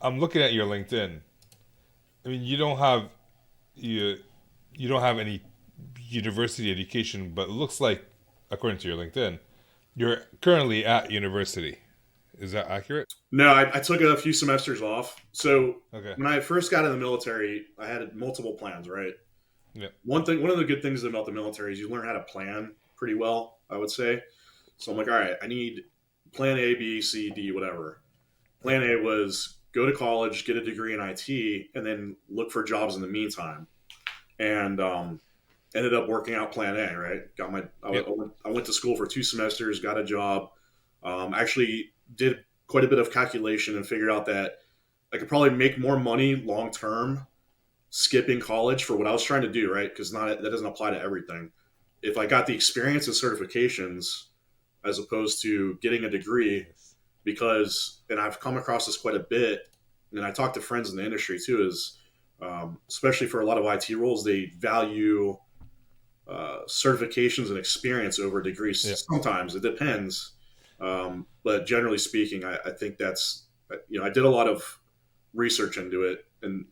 I'm looking at your LinkedIn. I mean, you you don't have any university education, but it looks like, according to your LinkedIn, you're currently at university. Is that accurate? No, I took a few semesters off. So Okay. when I first got in the military, I had multiple plans. Right. Yeah. One of the good things about the military is you learn how to plan pretty well. I would say. So I'm like, all right, I need plan A, B, C, D, whatever. Yeah. Plan A was go to college, get a degree in IT, and then look for jobs in the meantime. And ended up working out plan A. Right. Got my Yeah. I went to school for 2 semesters, got a job. Actually did quite a bit of calculation and figured out that I could probably make more money long term skipping college for what I was trying to do, right? Because not that doesn't apply to everything. If I got the experience and certifications as opposed to getting a degree, Yes. because and I've come across this quite a bit, and I talk to friends in the industry too, is especially for a lot of IT roles, they value certifications and experience over Yeah. degrees. Sometimes it depends, but generally speaking, I think that's I did a lot of research into it and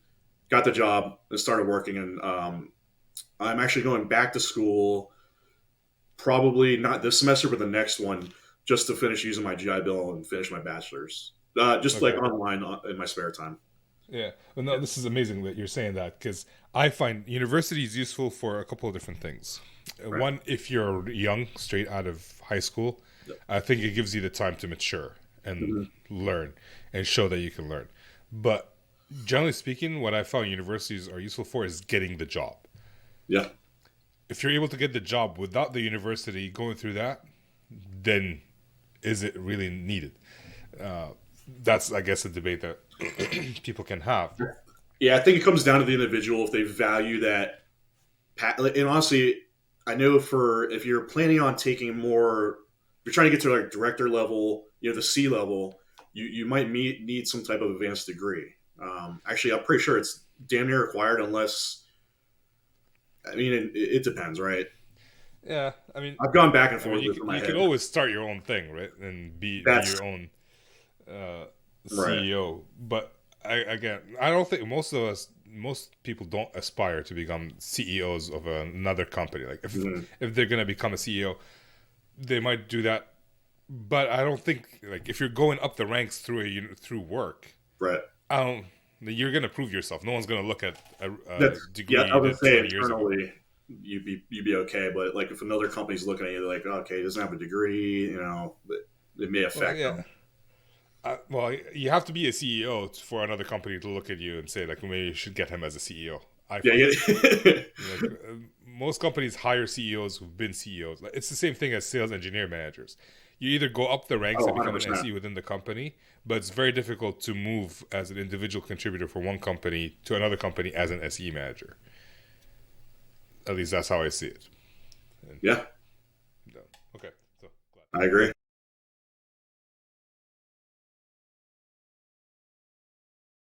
got the job and started working. And I'm actually going back to school, probably not this semester, but the next one, just to finish using my GI Bill and finish my bachelor's. Just like Okay. online in my spare time. Yeah. Well, no, Yeah. this is amazing that you're saying that because I find university is useful for a couple of different things. Right. One, if you're young, straight out of high school, Yep. I think it gives you the time to mature and Mhm. learn and show that you can learn. But generally speaking, what I found universities are useful for is getting the job. Yeah. If you're able to get the job without the university going through that, then is it really needed? Uh, that's, I guess, a debate that people can have. Yeah, I think it comes down to the individual if they value that. And honestly, I know for if you're planning on taking more, if you're trying to get to like director level, the C level, you might need some type of advanced degree. Actually, I'm pretty sure it's damn near required unless, I mean, it depends, right? Yeah, I mean, I've gone back and I mean, forth with it in my you can head. always start your own thing, right, and be That's your own uh, right. CEO. But again, I don't think most people don't aspire to become CEOs of another company. Like Mhm. if they're gonna become a CEO, they might do that. But I don't think like if you're going up the ranks through work, Right. I don't. You're gonna prove yourself. No one's gonna look at a That's degree yeah. I you would did say 20 years ago. internally, you'd be okay, but like if another company's looking at you, they're like, okay, he doesn't have a degree, but it may Well, affect yeah. them. Well, you have to be a CEO for another company to look at you and say like, maybe you should get him as a CEO. I Yeah, find yeah. like most companies hire CEOs who've been CEOs. Like, it's the same thing as sales engineer managers. You either go up the ranks Oh, and become an 100%. SE within the company, but it's very difficult to move as an individual contributor from one company to another company as an SE manager. At least that's how I see it. And, Yeah, okay, so glad. I agree.